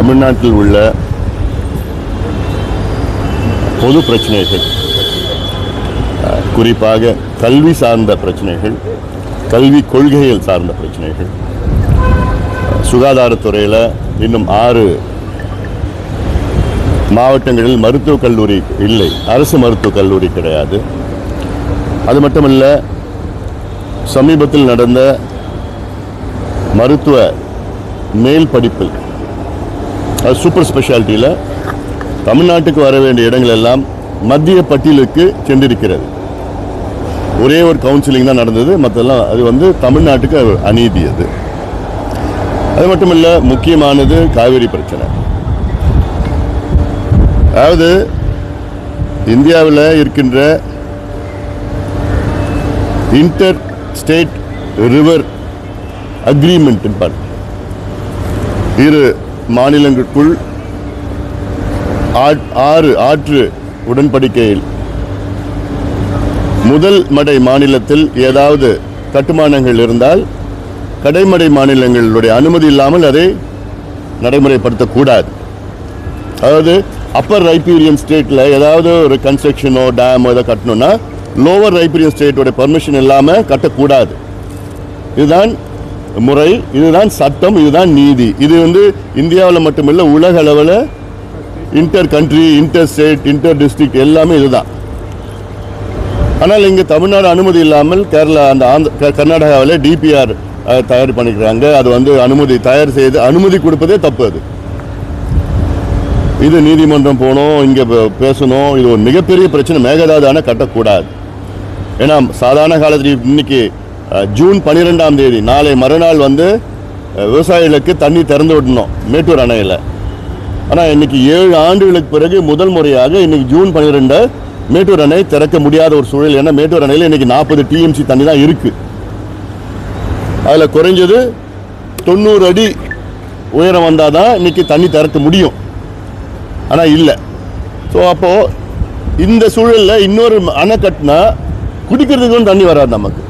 தமிழ்நாட்டில் உள்ள பொது பிரச்சனைகள், குறிப்பாக கல்வி சார்ந்த பிரச்சனைகள், கல்வி கொள்கைகள் சார்ந்த பிரச்சனைகள், சுகாதாரத்துறையில் இன்னும் 6 மாவட்டங்களில் மருத்துவக் கல்லூரி இல்லை, அரசு மருத்துவக் கல்லூரி கிடையாது. அது மட்டுமல்ல, சமீபத்தில் நடந்த மருத்துவ மேல் படிப்பில் சூப்பர் ஸ்பெஷாலிட்டியில் தமிழ்நாட்டுக்கு வர வேண்டிய இடங்கள் எல்லாம் மத்திய பட்டியலுக்கு சென்றிருக்கிறது. ஒரே ஒரு கவுன்சிலிங் தான் நடந்தது, மற்றெல்லாம் அது தமிழ்நாட்டுக்கு அநீதி. அது மட்டுமல்ல, முக்கியமானது காவிரி பிரச்சனை. அதாவது இந்தியாவில் இருக்கின்ற இன்டர் ஸ்டேட் ரிவர் அக்ரிமெண்ட், இரு மாநிலங்களுக்குள் 6 ஆற்று உடன்படிக்கையில் முதல் மடை மாநிலத்தில் ஏதாவது கட்டுமானங்கள் இருந்தால் கடைமடை மாநிலங்களுடைய அனுமதி இல்லாமல் அதை நடைமுறைப்படுத்தக்கூடாது. அதாவது அப்பர் ரைப்பீரியன் ஸ்டேட்டில் ஏதாவது ஒரு கன்ஸ்ட்ரக்ஷனோ டேமோ ஏதோ கட்டணும்னா லோவர் ரைப்பீரியன் ஸ்டேட்டோட பர்மிஷன் இல்லாமல் கட்டக்கூடாது. இதுதான் முறை, இதுதான் சட்டம், இதுதான் நீதி. இது இந்தியாவில் மட்டுமில்லை, உலக அளவில் inter country, inter state, inter district எல்லாமே இதுதான். ஆனால் இங்கே தமிழ்நாடு அனுமதி இல்லாமல் கேரளா கர்நாடகாவில் டிபிஆர் தயார் பண்ணிக்கிறாங்க. அது அனுமதி தயார் செய்து அனுமதி கொடுப்பதே தப்பு. இது நீதிமன்றம் போகணும், இங்கே பேசணும். இது ஒரு மிகப்பெரிய பிரச்சனை. மேகதாதான கட்டக்கூடாது. ஏன்னா சாதாரண காலத்தில் இன்னைக்கு ஜூன் 12ஆம் தேதி நாளை மறுநாள் விவசாயிகளுக்கு தண்ணி திறந்து விடணும் மேட்டூர் அணையில். ஆனால் இன்னைக்கு 7 ஆண்டுகளுக்கு பிறகு முதல் முறையாக இன்னைக்கு ஜூன் 12 மேட்டூர் அணை திறக்க முடியாத ஒரு சூழல். ஏன்னா மேட்டூர் அணையில் இன்னைக்கு 40 டிஎம்சி தண்ணி தான் இருக்கு. அதில் குறைஞ்சது 90 அடி உயரம் வந்தால் தான் இன்னைக்கு தண்ணி திறக்க முடியும். ஆனால் இல்லை. ஸோ அப்போது இந்த சூழலில் இன்னொரு அணை கட்டினா குடிக்கிறதுக்கு தண்ணி வராது நமக்கு.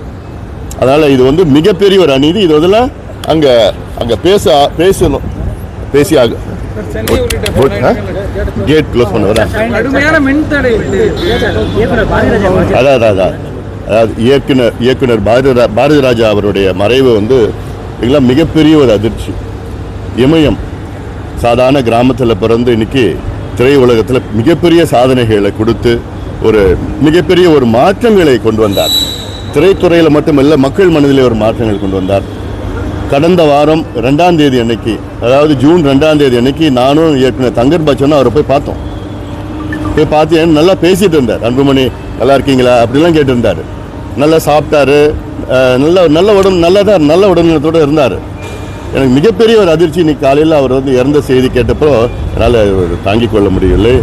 அதனால் இது மிகப்பெரிய ஒரு அநீதி. இது அங்கே பேசணும், பேசி கேட் க்ளோஸ் பண்ண வரேன். அதாவது இயக்குனர் பாரதிராஜா அவருடைய மறைவு இதெல்லாம் மிகப்பெரிய ஒரு அதிர்ச்சி. இமயம் சாதாரண கிராமத்தில் பிறந்து இன்னைக்கு திரை உலகத்தில் மிகப்பெரிய சாதனைகளை கொடுத்து ஒரு மிகப்பெரிய ஒரு மாற்றங்களை கொண்டு வந்தார். திரைத்துறையில் மட்டுமல்ல, மக்கள் மனதிலே ஒரு மாற்றங்கள் கொண்டு வந்தார். கடந்த வாரம் 2ஆம் தேதி அன்னைக்கு, அதாவது ஜூன் 2ஆம் தேதி அன்னைக்கு நானும் இயக்குனர் தங்கர் பச்சனும் அவரை போய் பார்த்தோம். போய் பார்த்து நல்லா பேசிட்டு இருந்தார். அன்புமணி நல்லா இருக்கீங்களா அப்படிலாம் கேட்டிருந்தார். நல்லா சாப்பிட்டாரு, நல்ல உடம்பு நல்ல உடல்நலத்தோடு இருந்தார். எனக்கு மிகப்பெரிய ஒரு அதிர்ச்சி. இன்னைக்கு காலையில் அவர் இறந்த செய்தி கேட்டப்போ என்னால் தாங்கிக் கொள்ள முடியவில்லை.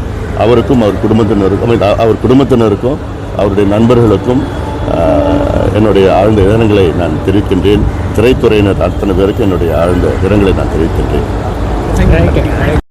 அவருக்கும் அவர் குடும்பத்தினருக்கும் அவருடைய நண்பர்களுக்கும் என்னுடைய ஆழ்ந்த இரங்கலை நான் தெரிவிக்கின்றேன். திரைத்துறையினர் அத்தனை பேருக்கு என்னுடைய ஆழ்ந்த இரங்கலை நான் தெரிவிக்கின்றேன்.